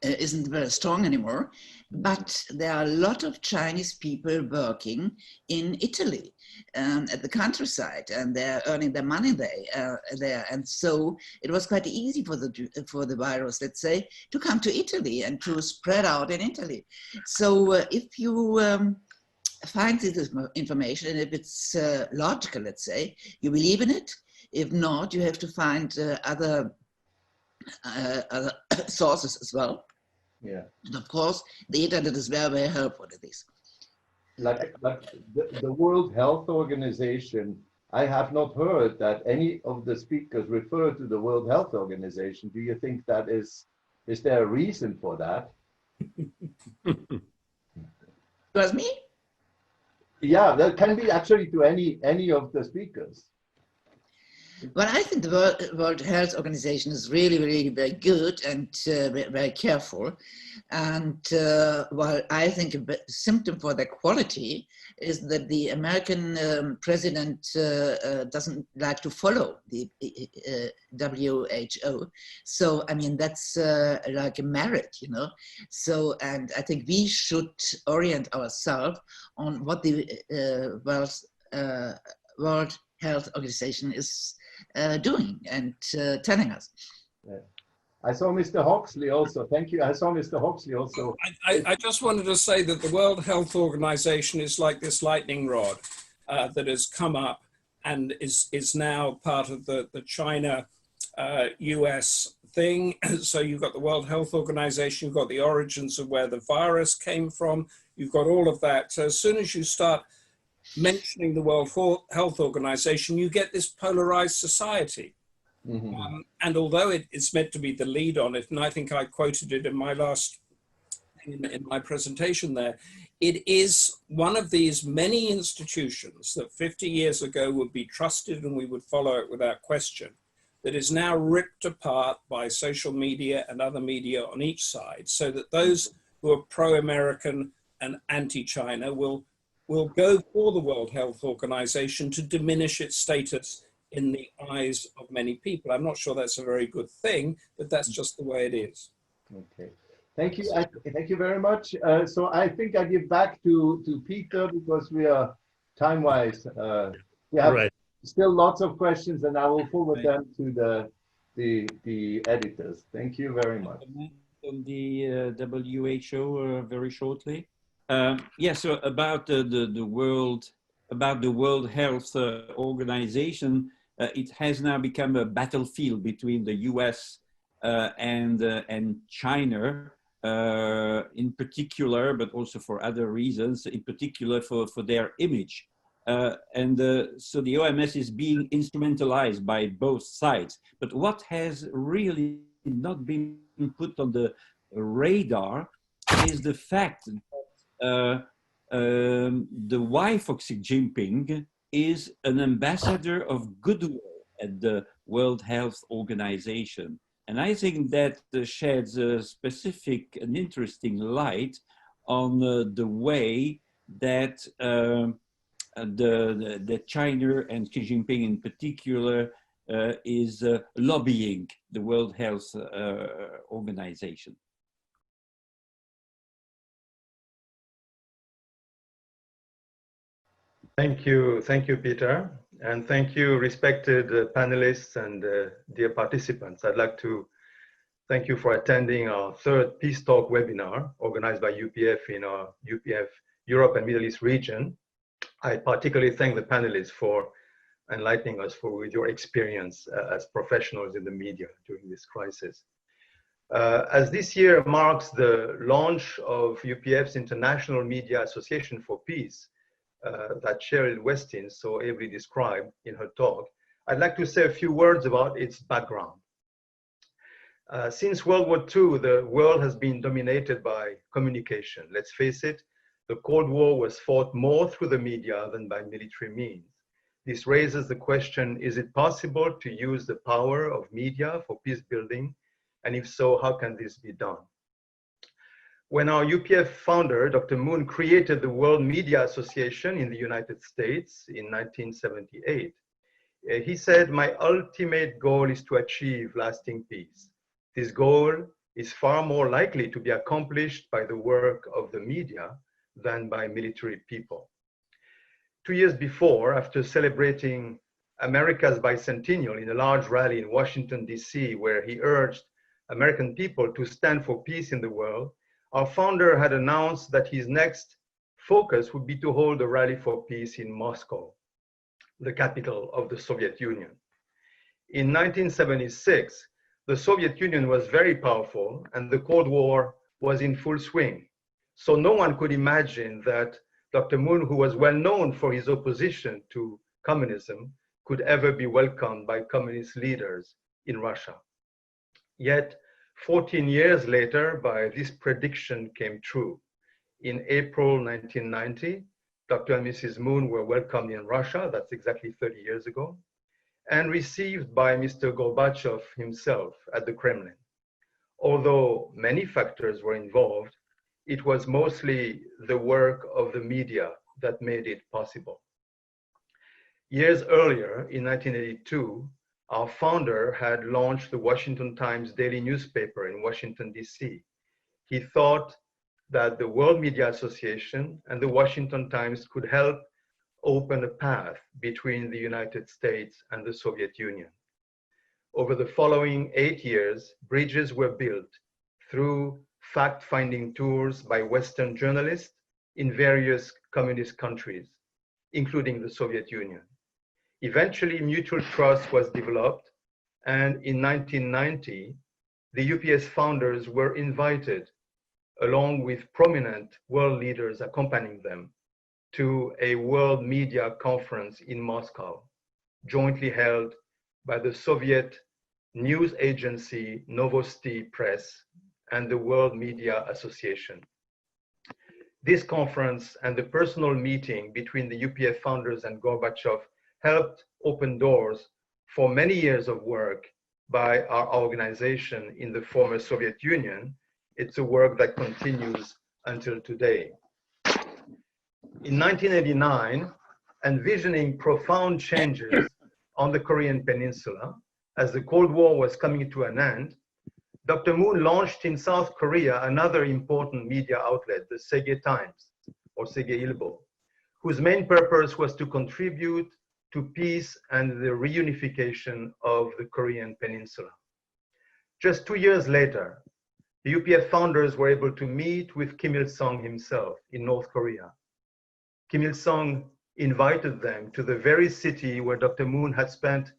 isn't very strong anymore, but there are a lot of Chinese people working in Italy at the countryside, and they're earning their money there. And so it was quite easy for the virus, let's say, to come to Italy and to spread out in Italy. So if you find this information, and if it's logical, let's say, you believe in it. If not, you have to find other sources as well. Yeah. And of course, the internet is very, very helpful in this. Like the World Health Organization, I have not heard that any of the speakers refer to the World Health Organization. Do you think that is there a reason for that? It was me? Yeah, that can be actually to any of the speakers. Well, I think the World Health Organization is really, really very good and very careful. And while I think a symptom for their quality is that the American president doesn't like to follow the WHO. So, I mean, that's like a merit, you know. So, and I think we should orient ourselves on what the World Health Organization is doing and telling us. Yeah. I saw Mr. Hawksley also. Thank you. I saw Mr. Hawksley also. I just wanted to say that the World Health Organization is like this lightning rod that has come up and is now part of the China US thing. So you've got the World Health Organization, you've got the origins of where the virus came from, you've got all of that. So as soon as you start mentioning the World Health Organization, you get this polarized society. Mm-hmm. And although it is meant to be the lead on it, and I think I quoted it in my in my presentation there, it is one of these many institutions that 50 years ago would be trusted and we would follow it without question, that is now ripped apart by social media and other media on each side, so that those who are pro-American and anti-China will go for the World Health Organization to diminish its status in the eyes of many people. I'm not sure that's a very good thing, but that's just the way it is. Okay, thank you. Thank you very much. So I think I give back to Peter because we are time-wise. We have still lots of questions, and I will forward them to the editors. Thank you very much. On the WHO very shortly. Yeah, so about the World Health Organization, it has now become a battlefield between the US and China, in particular, but also for other reasons, in particular for their image. So the OMS is being instrumentalized by both sides. But what has really not been put on the radar is the fact that the wife of Xi Jinping is an ambassador of goodwill at the World Health Organization. And I think that sheds a specific and interesting light on the way that that China and Xi Jinping in particular is lobbying the World Health Organization. Thank you, Peter, and thank you, respected panelists and dear participants. I'd like to thank you for attending our third Peace Talk webinar organized by UPF in our UPF Europe and Middle East region. I particularly thank the panelists for enlightening us with your experience as professionals in the media during this crisis. As this year marks the launch of UPF's International Media Association for Peace, that Cheryl Wetzstein so ably described in her talk, I'd like to say a few words about its background. Since World War II, the world has been dominated by communication. Let's face it, the Cold War was fought more through the media than by military means. This raises the question, is it possible to use the power of media for peace building? And if so, how can this be done? When our UPF founder, Dr. Moon, created the World Media Association in the United States in 1978, he said, "My ultimate goal is to achieve lasting peace. This goal is far more likely to be accomplished by the work of the media than by military people." 2 years before, after celebrating America's bicentennial in a large rally in Washington, D.C., where he urged American people to stand for peace in the world, our founder had announced that his next focus would be to hold a rally for peace in Moscow, the capital of the Soviet Union. In 1976, the Soviet Union was very powerful and the Cold War was in full swing. So no one could imagine that Dr. Moon, who was well known for his opposition to communism, could ever be welcomed by communist leaders in Russia. Yet, 14 years later, this prediction came true. In April 1990, Dr. and Mrs. Moon were welcomed in Russia, that's exactly 30 years ago, and received by Mr. Gorbachev himself at the Kremlin. Although many factors were involved, it was mostly the work of the media that made it possible. Years earlier, in 1982, our founder had launched the Washington Times daily newspaper in Washington, D.C. He thought that the World Media Association and the Washington Times could help open a path between the United States and the Soviet Union. Over the following 8 years, bridges were built through fact-finding tours by Western journalists in various communist countries, including the Soviet Union. Eventually, mutual trust was developed, and in 1990, the UPS founders were invited, along with prominent world leaders accompanying them, to a world media conference in Moscow, jointly held by the Soviet news agency Novosti Press and the World Media Association. This conference and the personal meeting between the UPF founders and Gorbachev helped open doors for many years of work by our organization in the former Soviet Union. It's a work that continues until today. In 1989, envisioning profound changes on the Korean Peninsula as the Cold War was coming to an end, Dr. Moon launched in South Korea another important media outlet, the Segye Times, or Segye Ilbo, whose main purpose was to contribute to peace and the reunification of the Korean Peninsula. Just 2 years later, the UPF founders were able to meet with Kim Il-sung himself in North Korea. Kim Il-sung invited them to the very city where Dr. Moon had spent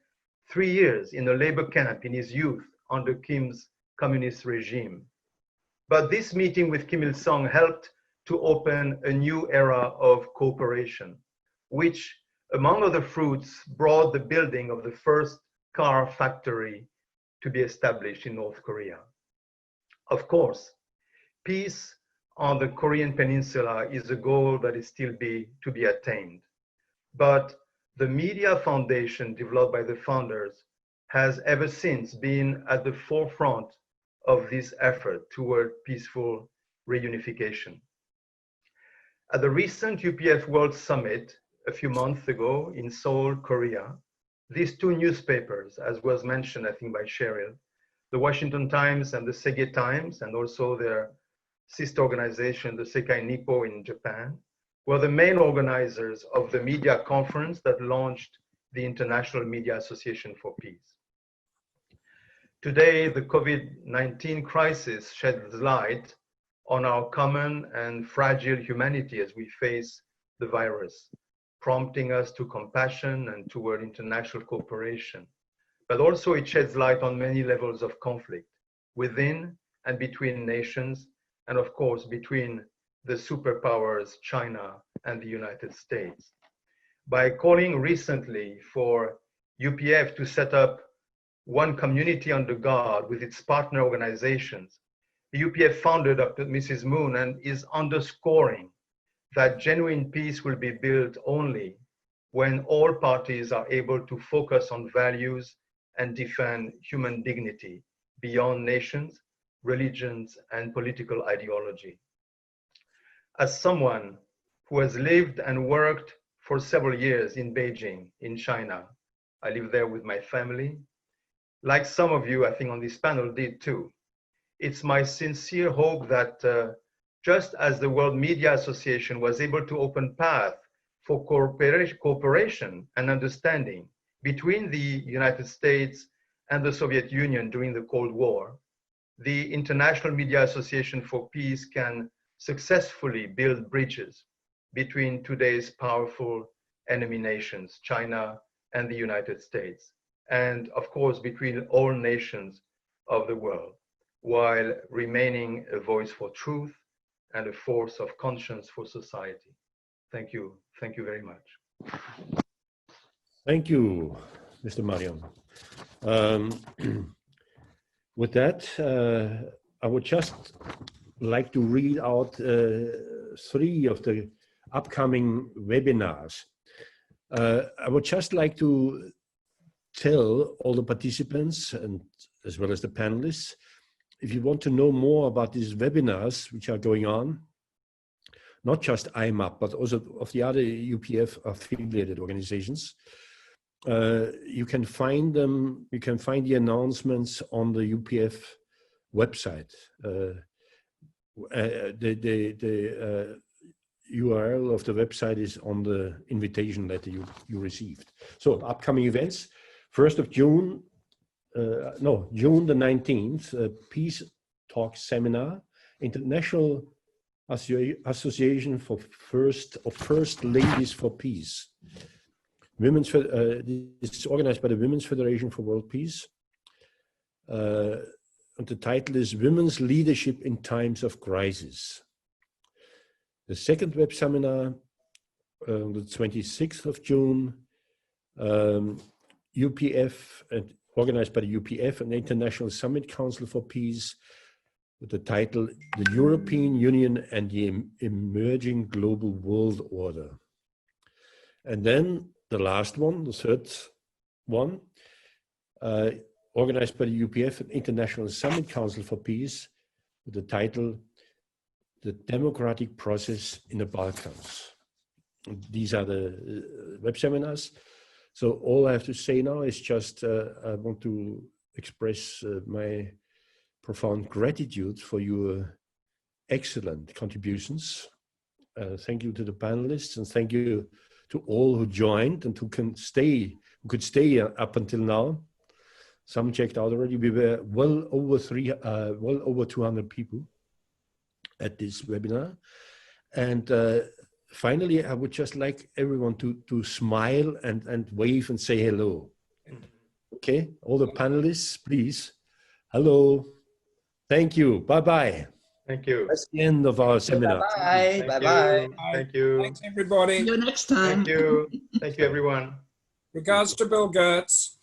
3 years in a labor camp in his youth under Kim's communist regime. But this meeting with Kim Il-sung helped to open a new era of cooperation, which, among other fruits, brought the building of the first car factory to be established in North Korea. Of course, peace on the Korean Peninsula is a goal that is still to be attained. But the media foundation developed by the founders has ever since been at the forefront of this effort toward peaceful reunification. At the recent UPF World Summit a few months ago in Seoul, Korea, these two newspapers, as was mentioned, I think, by Cheryl, the Washington Times and the Segye Times, and also their sister organization, the Seikai Nippo in Japan, were the main organizers of the media conference that launched the International Media Association for Peace. Today, the COVID-19 crisis sheds light on our common and fragile humanity as we face the virus, prompting us to compassion and toward international cooperation. But also it sheds light on many levels of conflict within and between nations, and of course between the superpowers, China and the United States. By calling recently for UPF to set up one community under God with its partner organizations, the UPF founder, Dr. Mrs. Moon, and is underscoring that genuine peace will be built only when all parties are able to focus on values and defend human dignity beyond nations, religions, and political ideology. As someone who has lived and worked for several years in Beijing, in China, I live there with my family, like some of you, I think, on this panel did too. It's my sincere hope that just as the World Media Association was able to open path for cooperation and understanding between the United States and the Soviet Union during the Cold War, the International Media Association for Peace can successfully build bridges between today's powerful enemy nations, China and the United States, and of course between all nations of the world. while remaining a voice for truth and a force of conscience for society. Thank you. Thank you very much. Thank you, Mr. Marion. With that, I would just like to read out 3 of the upcoming webinars. I would just like to tell all the participants, and as well as the panelists, if you want to know more about these webinars which are going on, not just IMAP, but also of the other UPF affiliated organizations, you can find them, you can find the announcements on the UPF website. The URL of the website is on the invitation letter you received. So upcoming events, 1st of June, June the 19th, Peace Talk Seminar, International Association for First Ladies for Peace. It's organized by the Women's Federation for World Peace. And the title is Women's Leadership in Times of Crisis. The second web seminar, on the 26th of June, UPF, organized by the UPF and International Summit Council for Peace, with the title, The European Union and the Emerging Global World Order. And then the last one, the third one, organized by the UPF and International Summit Council for Peace, with the title, The Democratic Process in the Balkans. And these are the web seminars. So all I have to say now is just, I want to express my profound gratitude for your excellent contributions. Thank you to the panelists, and thank you to all who joined and who could stay up until now. Some checked out already. We were well over 200 people at this webinar. And finally, I would just like everyone to smile and wave and say hello. Okay, all the panelists, please. Hello. Thank you. Bye-bye. Thank you. That's the end of our seminar. Bye. Bye-bye. Thank you. Thanks, everybody. See you next time. Thank you. Thank you, everyone. Regards to Bill Gertz.